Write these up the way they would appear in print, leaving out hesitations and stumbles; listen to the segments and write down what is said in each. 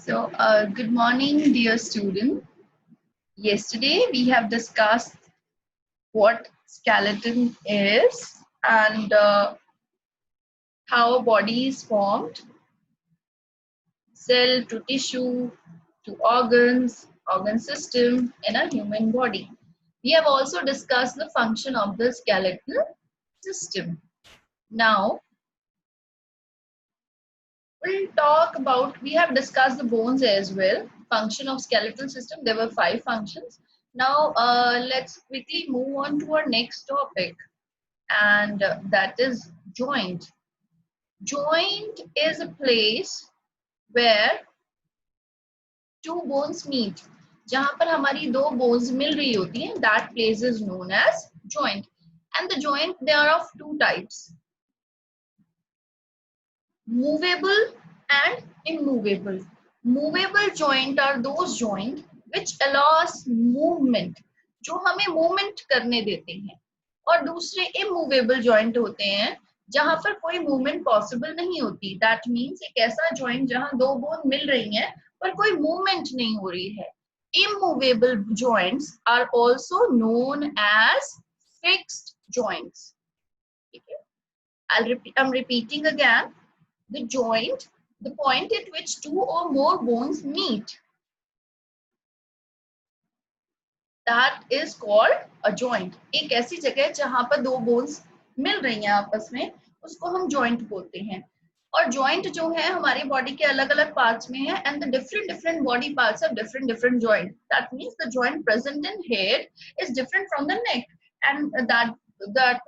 Good morning, dear student. Yesterday we have discussed what skeleton is and how a body is formed, cell to tissue to organs, organ system in a human body. We have also discussed the function of the skeletal system. Now we have discussed the bones as well. Function of skeletal system, there were 5 functions. Now let's quickly move on to our next topic, and that is joint. Joint is a place where two bones meet. जहां पर हमारी दो bones मिल रही होती हैं, that place is known as joint. And the joint, there are of two types: movable and immovable. Movable joint are those joint which allow us movement, जो हमें movement करने देते हैं, और दूसरे immovable joint होते हैं जहां पर कोई movement possible नहीं होती. That means एक ऐसा joint जहां दो bone मिल रही हैं पर कोई movement नहीं हो रही है. Immovable joints are also known as fixed joints. I'm repeating again. The joint, the point at which two or more bones meet, that is called a joint. एक ऐसी जगह जहां पर दो bones मिल रही हैं आपस में, उसको हम joint बोलते हैं. और joint जो है हमारी body के अलग अलग parts में है, and the different body parts have different joint. That means the joint present in head is different from the neck, and the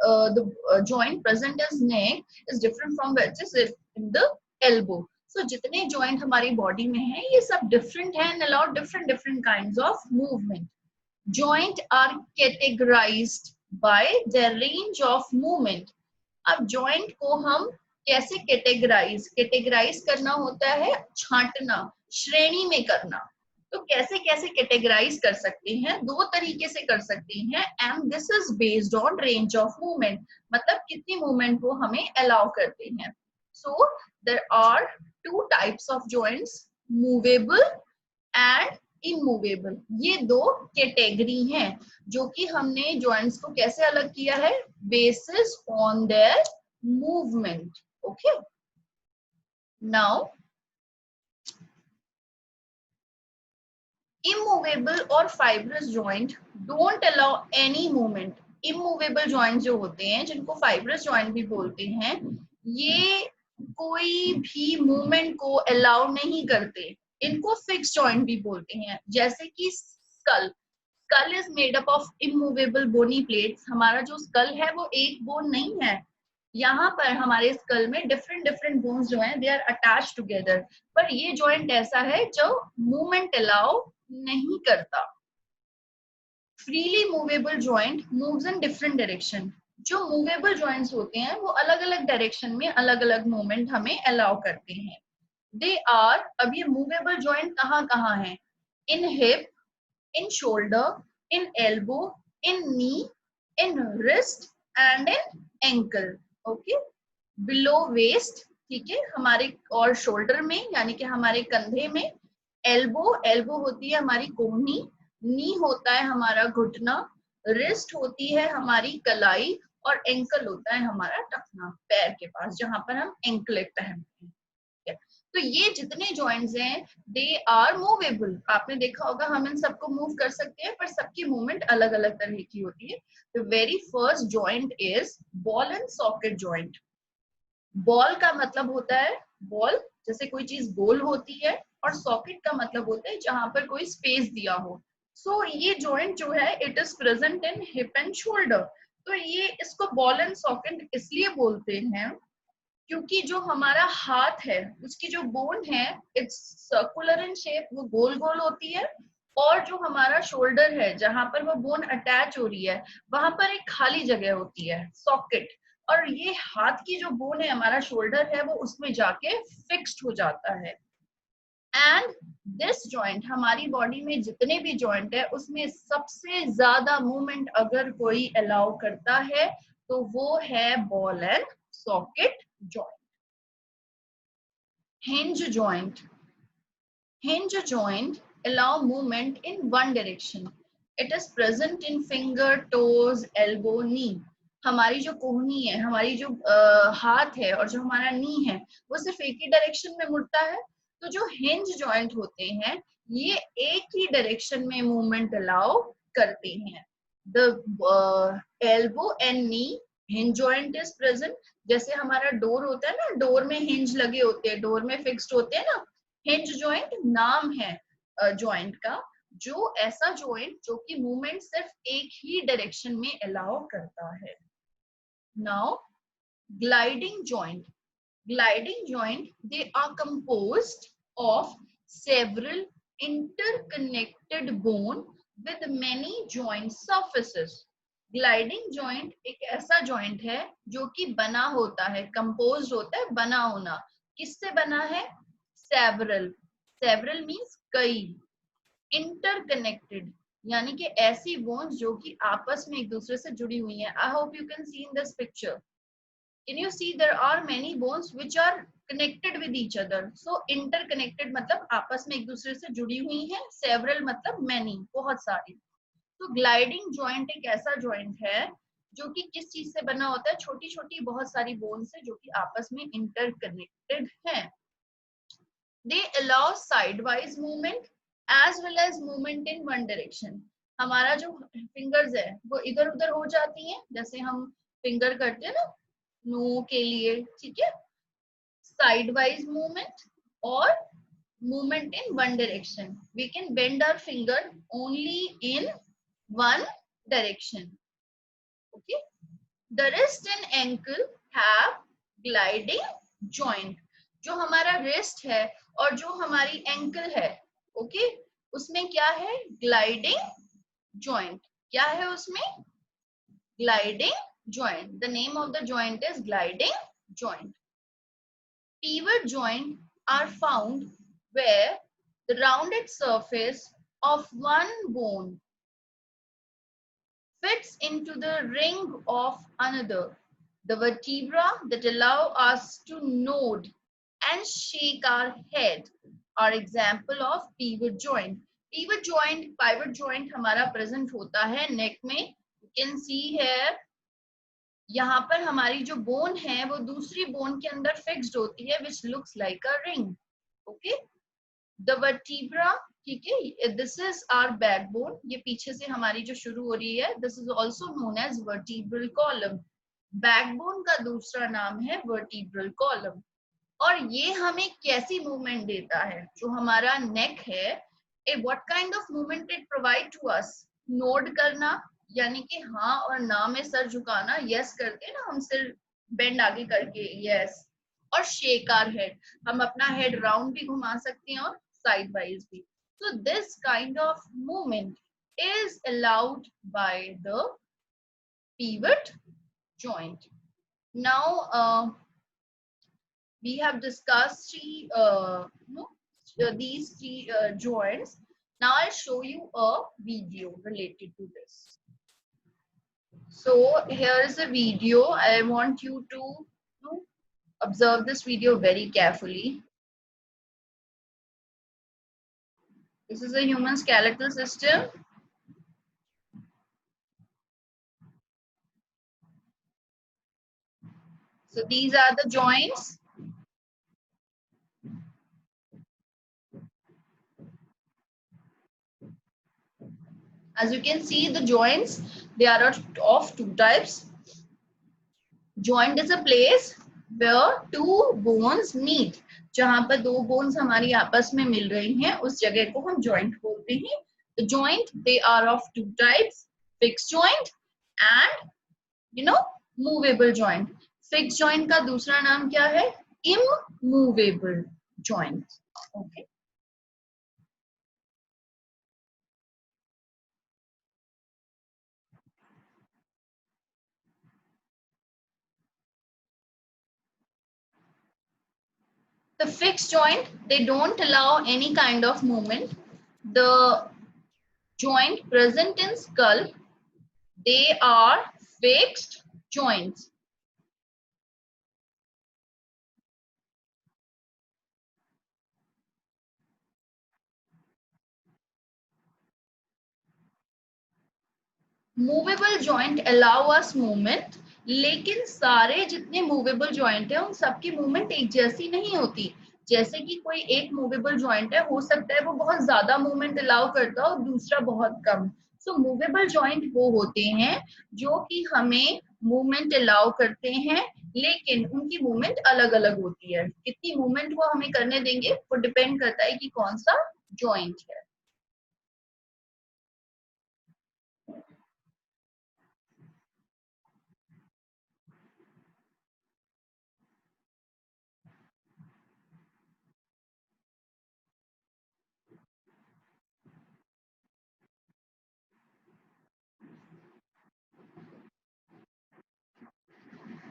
joint present as neck is different from which is in the elbow. So जितने joint हमारी body में हैं, ये सब different हैं and allow different kinds of movement. Joint are categorized by their range of movement. अब joint को हम कैसे categorize करना होता है, छांटना, श्रेणी में करना. तो कैसे कैसे categorize कर सकते हैं, दो तरीके से कर सकते हैं, and this is based on range of movement. मतलब कितनी movement को हमें allow करते हैं. So there are two types of joints, movable and immovable. ये दो कैटेगरी हैं जो कि हमने जॉइंट्स को कैसे अलग किया है, basis on their movement. Okay, now immovable और fibrous joint don't allow any movement. immovable joint जो होते हैं, जिनको fibrous joint भी बोलते हैं, ये कोई भी मूवमेंट को अलाउ नहीं करते. इनको फिक्स जॉइंट भी बोलते हैं. जैसे कि skull is made up of immovable bony plates. हमारा जो स्कल है वो एक बोन नहीं है. यहाँ पर हमारे स्कल में डिफरेंट बोन्स जो हैं, दे आर अटैच टुगेदर. पर ये जॉइंट ऐसा है जो मूवमेंट अलाउ नहीं करता. Freely movable joint moves in different direction. जो मूवेबल जॉइंट्स होते हैं वो अलग अलग डायरेक्शन में अलग अलग मूवमेंट हमें अलाउ करते हैं. दे आर, अब ये मूवेबल जॉइंट कहाँ कहाँ है, in hip, in shoulder, in elbow, in knee, in wrist and in ankle. Okay, below waist, ठीक है, हमारे और शोल्डर में यानी कि हमारे कंधे में. एल्बो होती है हमारी कोहनी, नी होता है हमारा घुटना, रिस्ट होती है हमारी कलाई, और एंकल होता है हमारा टखना, पैर के पास जहां पर हम एंकलेट पहनते हैं. तो ये जितने जॉइंट्स हैं, दे आर मूवेबल. आपने देखा होगा हम इन सबको मूव कर सकते हैं, पर सबकी मूवमेंट अलग अलग तरह की होती है. The very first joint is ball and socket joint. Ball का मतलब होता है बॉल, जैसे कोई चीज गोल होती है, और सॉकेट का मतलब होता है जहां पर कोई स्पेस दिया हो. सो ये जॉइंट जो है, it is present in hip and shoulder. तो ये इसको बॉल एंड सॉकेट इसलिए बोलते हैं क्योंकि जो हमारा हाथ है उसकी जो बोन है, इट्स सर्कुलर इन शेप, वो गोल गोल होती है. और जो हमारा शोल्डर है जहां पर वो बोन अटैच हो रही है, वहां पर एक खाली जगह होती है, सॉकेट. और ये हाथ की जो बोन है, हमारा शोल्डर है, वो उसमें जाके फिक्स्ड हो जाता है. एंड दिस जॉइंट, हमारी बॉडी में जितने भी जॉइंट है उसमें सबसे ज्यादा मूवमेंट अगर कोई अलाउ करता है तो वो है ball and socket joint. Hinge joint, Hinge joint allow movement in one direction. It is present in finger, toes, elbow, knee. हमारी जो कोहनी है, हमारी जो हाथ है और जो हमारा नी है, वो सिर्फ एक ही डायरेक्शन में मुड़ता है. तो जो हिंज जॉइंट होते हैं, ये एक ही डायरेक्शन में मूवमेंट अलाउ करते हैं. The elbow and knee hinge joint is present. जैसे हमारा डोर होता है ना, डोर में हिंज लगे होते हैं, डोर में फिक्स्ड होते हैं ना. हिंज जॉइंट नाम है जॉइंट का, जो ऐसा जॉइंट जो कि मूवमेंट सिर्फ एक ही डायरेक्शन में अलाउ करता है. Now gliding joint. Gliding joint, they are composed of several interconnected bone with many joint surfaces. Gliding joint एक ऐसा जॉइंट है जो कि बना होता है, कंपोज होता है, बना होना. किससे बना है? सेवरल. सेवरल मीन्स कई. इंटरकनेक्टेड यानी कि ऐसी बोन्स जो कि आपस में एक दूसरे से जुड़ी हुई हैं. I hope you can see in this picture. Can you see there are many bones which are connected with each other? So interconnected मतलब आपस में एक दूसरे से जुड़ी हुई हैं. Several मतलब many, बहुत सारी. तो ग्लाइडिंग जॉइंट एक ऐसा जॉइंट है जो कि किस चीज से बना होता है? छोटी छोटी बहुत सारी बोन से जो कि आपस में इंटरकनेक्टेड हैं. They allow sidewise movement as well as movement in one direction. हमारा जो फिंगर्स है वो इधर उधर हो जाती हैं, जैसे हम फिंगर करते हैं ना नो के लिए, ठीक है. साइड वाइज मूवमेंट और movement in one direction. We can bend our finger only in one direction. Okay. The wrist and ankle have gliding joint. जो हमारा wrist है और जो हमारी ankle है, okay, उसमें क्या है? Gliding joint. क्या है उसमें? Gliding joint. The name of the joint is gliding joint. Pivot joint are found where the rounded surface of one bone fits into the ring of another. The vertebra that allow us to nod and shake our head are example of pivot joint. Pivot joint हमारा present होता है neck में. You can see here. यहाँ पर हमारी जो bone है वो दूसरी बोन के अंदर फिक्स्ड होती है, which looks like a ring. Okay. The vertebra, ठीक है, this is our backbone. ये पीछे से हमारी जो शुरू हो रही है, this is also known as vertebral column. Backbone का दूसरा नाम है vertebral column. और ये हमें कैसी मूवमेंट देता है? जो हमारा नेक है, what kind of movement it provide to us? Node करना यानी कि हाँ और ना में सर झुकाना, यस करते हैं ना हम, सिर बेंड आगे करके, यस. और शेक आवर हेड, हम अपना हेड राउंड भी घुमा सकते हैं और साइड वाइज भी. So this kind of movement is allowed by the pivot joint. Now we have discussed these three joints. Now I'll show you a video related to this. So here is a video. I want you to observe this video very carefully. This is a human skeletal system. So these are the joints. As you can see, the joints, they are of two types. Joint is a place where two bones meet. जहां पर दो bones हमारी आपस में मिल रही हैं, उस जगह को हम जॉइंट बोलते हैं. The joint, they are of two types: fixed joint and movable joint. Fixed joint का दूसरा नाम क्या है? Immovable joint. Okay. The fixed joint, they don't allow any kind of movement. The joint present in skull, they are fixed joints. Movable joint allow us movement, लेकिन सारे जितने movable joint है उन सबकी मूवमेंट एक जैसी नहीं होती। जैसे कि कोई एक मूवेबल जॉइंट है, हो सकता है वो बहुत ज्यादा मूवमेंट अलाउ करता हो और दूसरा बहुत कम। सो मूवेबल जॉइंट वो होते हैं जो कि हमें मूवमेंट अलाउ करते हैं, लेकिन उनकी मूवमेंट अलग अलग होती है। कितनी मूवमेंट वो हमें करने देंगे वो डिपेंड करता है कि कौन सा जॉइंट है।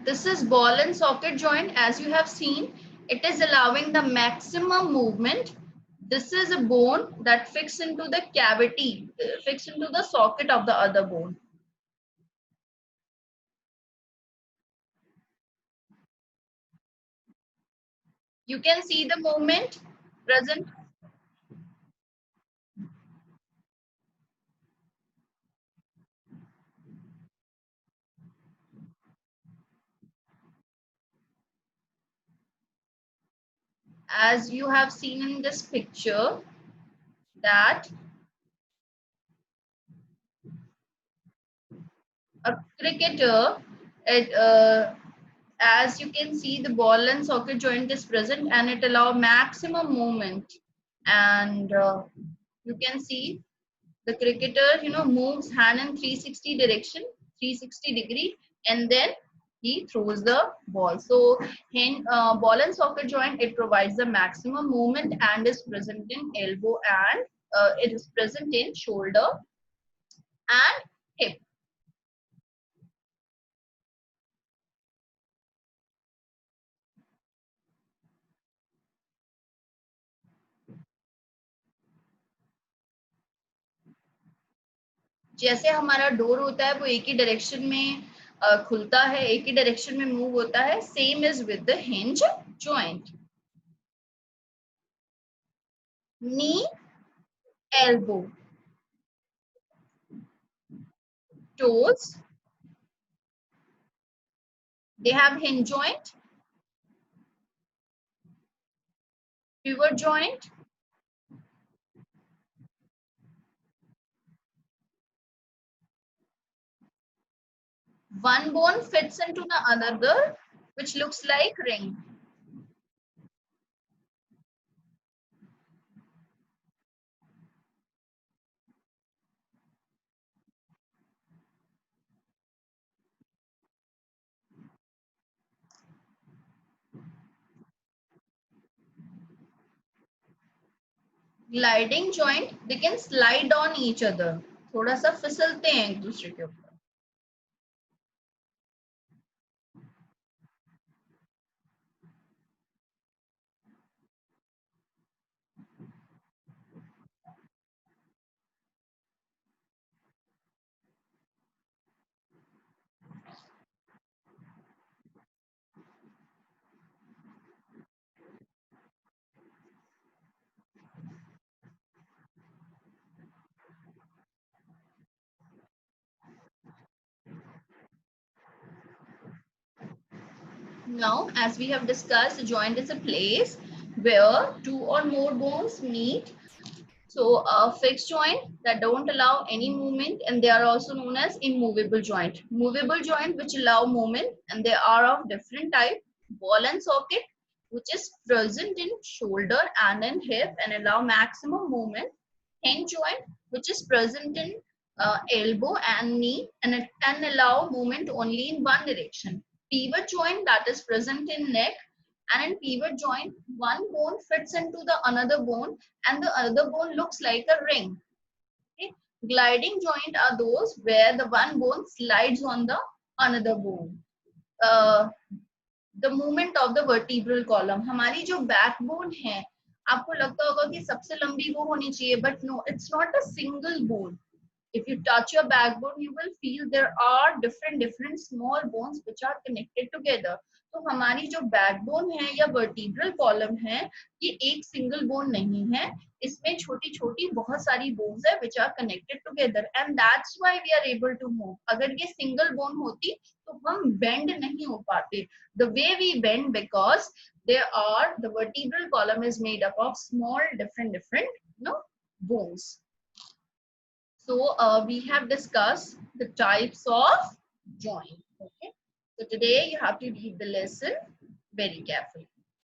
This is ball and socket joint. As you have seen, it is allowing the maximum movement. This is a bone that fits into the cavity, fits into the socket of the other bone. You can see the movement present. As you have seen in this picture, that a cricketer, it, as you can see, the ball and socket joint is present and it allows maximum movement. And you can see the cricketer, moves hand in 360 direction, 360 degree, and then he throws the ball. So ball and socket joint, it provides the maximum movement and is present in elbow, and it is present in shoulder and hip. जैसे हमारा door होता है वो एक ही direction में खुलता है, एक ही डायरेक्शन में मूव होता है, same is with the hinge joint. Knee, elbow, toes, they have hinge joint, pivot joint. One bone fits into the another, which looks like ring. Gliding joint, they can slide on each other. थोड़ा सा फिसलते हैं एक दूसरे के ऊपर. Now, as we have discussed, a joint is a place where two or more bones meet. So a fixed joint that don't allow any movement, and they are also known as immovable joint. Movable joint which allow movement, and they are of different type. Ball and socket, which is present in shoulder and in hip and allow maximum movement. Hinge joint, which is present in elbow and knee, and it can allow movement only in one direction. Pivot joint, that is present in neck, and in pivot joint, one bone fits into the another bone and the other bone looks like a ring. Okay? Gliding joint are those where the one bone slides on the another bone. Uh, the movement of the vertebral column. हमारी जो backbone है, आपको लगता होगा कि सबसे लंबी वो होनी चाहिए, but no, it's not a single bone. If you touch your backbone, you will feel there are different small bones which are connected together. तो हमारी जो बैकबोन है या वर्टिब्रल कॉलम है, ये एक सिंगल बोन नहीं है, इसमें छोटी छोटी बहुत सारी बोन्स है which are connected together, and that's why we are able to move. अगर ये सिंगल बोन होती तो हम बेंड नहीं हो पाते. The way we bend because the vertebral column is made up of small different bones. So we have discussed the types of joint. Okay, so today you have to read the lesson very carefully.